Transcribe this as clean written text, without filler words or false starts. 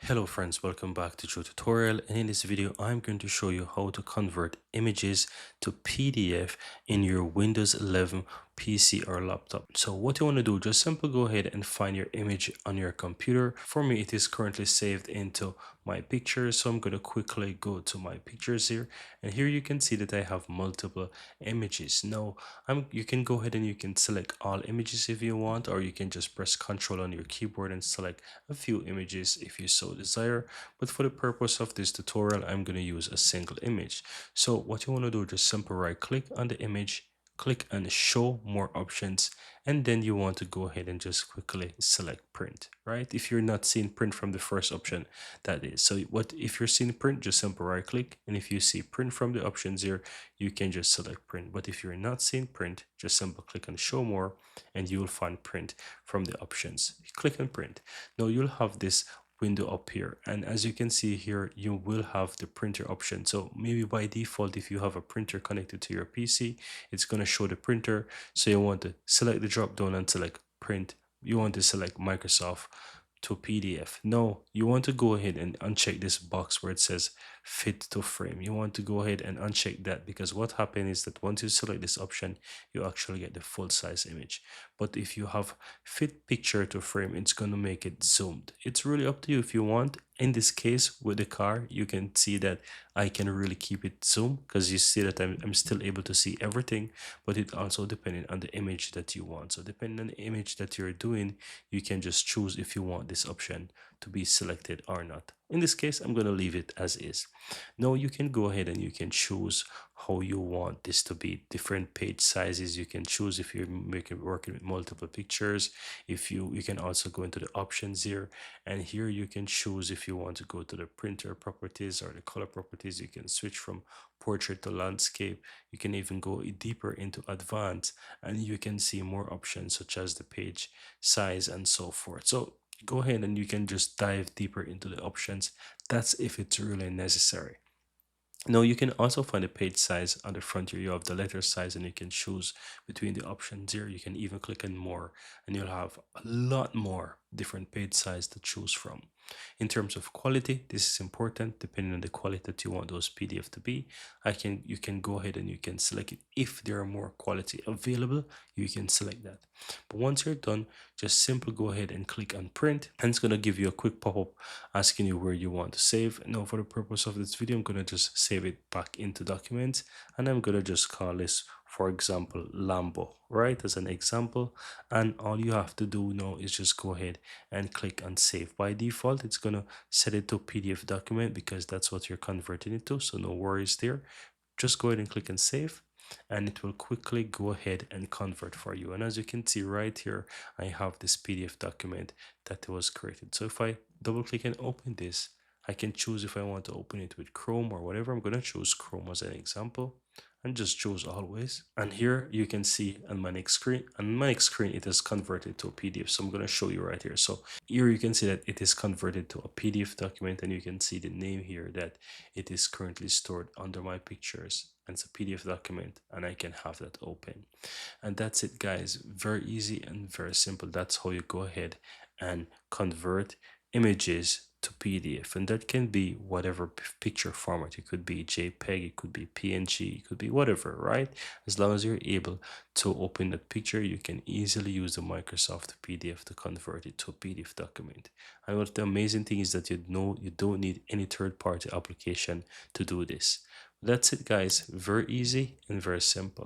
Hello friends, welcome back to Joe Tutorial, and in this video I'm going to show you how to convert images to PDF in your Windows 11 PC or laptop. So what you want to do, just simply go ahead and find your image on your computer. For me it is currently saved into my pictures, so I'm going to quickly go to my pictures here, and here you can see that I have multiple images. Now you can go ahead and you can select all images if you want, or you can just press Ctrl on your keyboard and select a few images if you so desire. But for the purpose of this tutorial I'm going to use a single image. So what you want to do, just simply right click on the image, click on show more options, and then you want to go ahead and just quickly select print. Right, if you're not seeing print from the first option, that is. So what if you're seeing print, just simply right click, and if you see print from the options here, you can just select print. But if you're not seeing print, just simply click on show more and you will find print from the options. Click on print. Now you'll have this window up here, and as you can see here, you will have the printer option. So maybe by default, if you have a printer connected to your PC, it's going to show the printer. So you want to select the drop down and select print. You want to select Microsoft to PDF. No, you want to go ahead and uncheck this box where it says fit to frame. You want to go ahead and uncheck that, because what happens is that once you select this option, you actually get the full size image. But if you have fit picture to frame, it's going to make it zoomed. It's really up to you if you want. In this case with the car, you can see that I can really keep it zoomed, because you see that I'm still able to see everything, but it also depending on the image that you want. So depending on the image that you're doing, you can just choose if you want this option to be selected or not. In this case, I'm going to leave it as is. Now you can go ahead and you can choose how you want this to be. Different page sizes you can choose if you're working with multiple pictures. If you can also go into the options here, and here you can choose if you want to go to the printer properties or the color properties. You can switch from portrait to landscape. You can even go deeper into advanced, and you can see more options such as the page size and so forth. So go ahead and you can just dive deeper into the options. That's if it's really necessary. Now you can also find the page size on the front here. You have the letter size, and you can choose between the options here. You can even click on more, and you'll have a lot more different page size to choose from. In terms of quality, this is important. Depending on the quality that you want those PDF to be, you can go ahead and you can select it. If there are more quality available, you can select that. But once you're done, just simply go ahead and click on print, and it's going to give you a quick pop-up asking you where you want to save. Now for the purpose of this video, I'm going to just save it back into documents, and I'm going to just call this, for example, Lambo, right, as an example. And all you have to do now is just go ahead and click on save. By default, it's going to set it to PDF document because that's what you're converting it to, so no worries there. Just go ahead and click on save, and it will quickly go ahead and convert for you. And as you can see right here, I have this PDF document that was created. So if I double click and open this, I can choose if I want to open it with Chrome or whatever. I'm going to choose Chrome as an example, and just choose always. And here you can see on my next screen, it is converted to a PDF. So I'm going to show you right here. So here you can see that it is converted to a PDF document, and you can see the name here that it is currently stored under my pictures, and it's a PDF document, and I can have that open. And that's it, guys. Very easy and very simple. That's how you go ahead and convert images to PDF, and that can be whatever picture format. It could be JPEG, it could be PNG, it could be whatever, right? As long as you're able to open that picture, you can easily use the Microsoft PDF to convert it to a PDF document. And what the amazing thing is that you don't need any third-party application to do this. That's it, guys. Very easy and very simple.